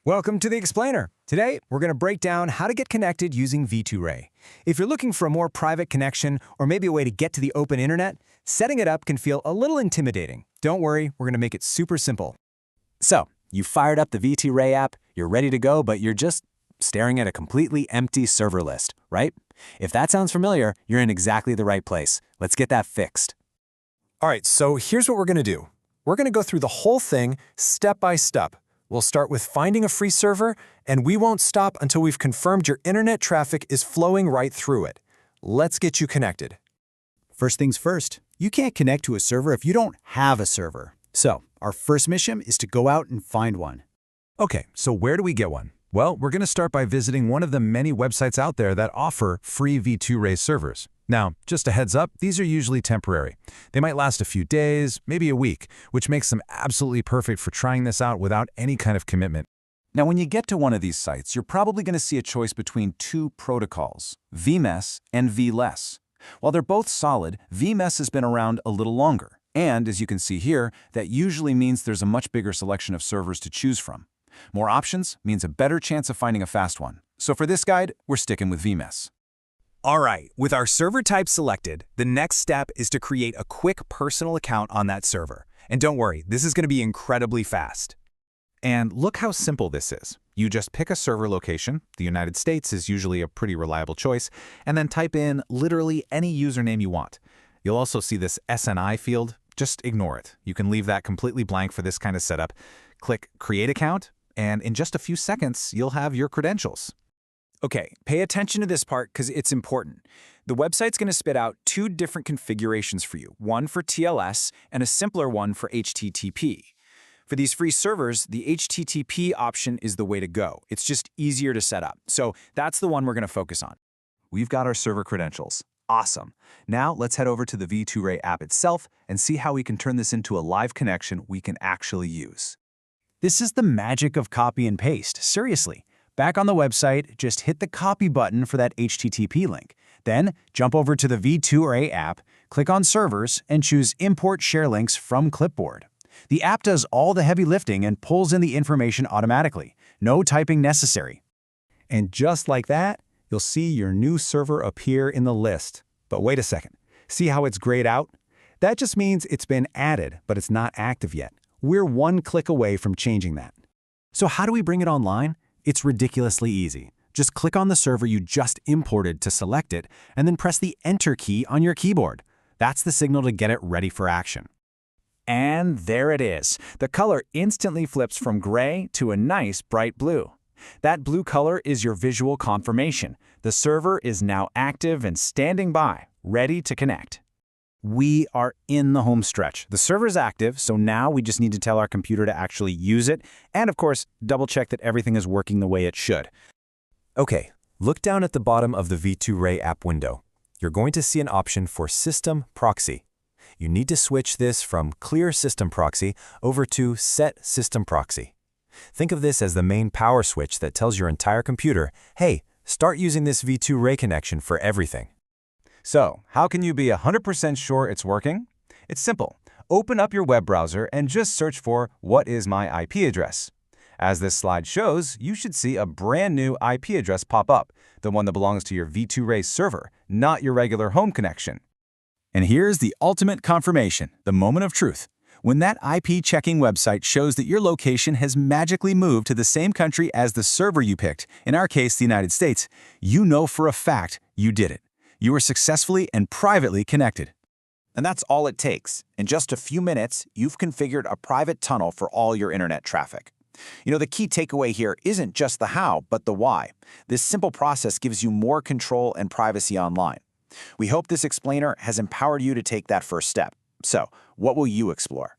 Welcome to the Explainer. Today, we're going to break down how to get connected using V2Ray. If you're looking for a more private connection or maybe a way to get to the open internet, setting it up can feel a little intimidating. Don't worry, we're going to make it super simple. So, you fired up the V2Ray app, you're ready to go, but you're just staring at a completely empty server list, right? If that sounds familiar, you're in exactly the right place. Let's get that fixed. All right, so here's what we're going to do. We're going to go through the whole thing step by step. We'll start with finding a free server, and we won't stop until we've confirmed your internet traffic is flowing right through it. Let's get you connected. First things first, you can't connect to a server if you don't have a server. So, our first mission is to go out and find one. Okay, so where do we get one? Well, we're going to start by visiting one of the many websites out there that offer free V2Ray servers. Now, just a heads up, these are usually temporary. They might last a few days, maybe a week, which makes them absolutely perfect for trying this out without any kind of commitment. Now, when you get to one of these sites, you're probably going to see a choice between two protocols, Vmess and Vless. While they're both solid, Vmess has been around a little longer. And, as you can see here, that usually means there's a much bigger selection of servers to choose from. More options means a better chance of finding a fast one. So for this guide, we're sticking with Vmess. All right, with our server type selected, the next step is to create a quick personal account on that server. And don't worry, this is going to be incredibly fast. And look how simple this is. You just pick a server location, the United States is usually a pretty reliable choice, and then type in literally any username you want. You'll also see this SNI field. Just ignore it. You can leave that completely blank for this kind of setup. Click Create Account, and in just a few seconds, you'll have your credentials. Okay, pay attention to this part because it's important. The website's going to spit out two different configurations for you, one for TLS and a simpler one for HTTP. For these free servers, the HTTP option is the way to go. It's just easier to set up. So that's the one we're going to focus on. We've got our server credentials. Awesome. Now let's head over to the V2Ray app itself and see how we can turn this into a live connection we can actually use. This is the magic of copy and paste, seriously. Back on the website, just hit the copy button for that HTTP link. Then, jump over to the V2Ray app, click on Servers, and choose Import Share Links from Clipboard. The app does all the heavy lifting and pulls in the information automatically. No typing necessary. And just like that, you'll see your new server appear in the list. But wait a second. See how it's grayed out? That just means it's been added, but it's not active yet. We're one click away from changing that. So how do we bring it online? It's ridiculously easy. Just click on the server you just imported to select it, and then press the Enter key on your keyboard. That's the signal to get it ready for action. And there it is. The color instantly flips from gray to a nice bright blue. That blue color is your visual confirmation. The server is now active and standing by, ready to connect. We are in the home stretch. The server's active, so now we just need to tell our computer to actually use it, and of course, double check that everything is working the way it should. Okay, look down at the bottom of the V2Ray app window. You're going to see an option for System Proxy. You need to switch this from Clear System Proxy over to Set System Proxy. Think of this as the main power switch that tells your entire computer, hey, start using this V2Ray connection for everything. So, how can you be 100% sure it's working? It's simple. Open up your web browser and just search for what is my IP address. As this slide shows, you should see a brand new IP address pop up, the one that belongs to your V2Ray server, not your regular home connection. And here's the ultimate confirmation, the moment of truth. When that IP checking website shows that your location has magically moved to the same country as the server you picked, in our case, the United States, you know for a fact you did it. You were successfully and privately connected. And that's all it takes. In just a few minutes, you've configured a private tunnel for all your internet traffic. You know, the key takeaway here isn't just the how, but the why. This simple process gives you more control and privacy online. We hope this explainer has empowered you to take that first step. So, what will you explore?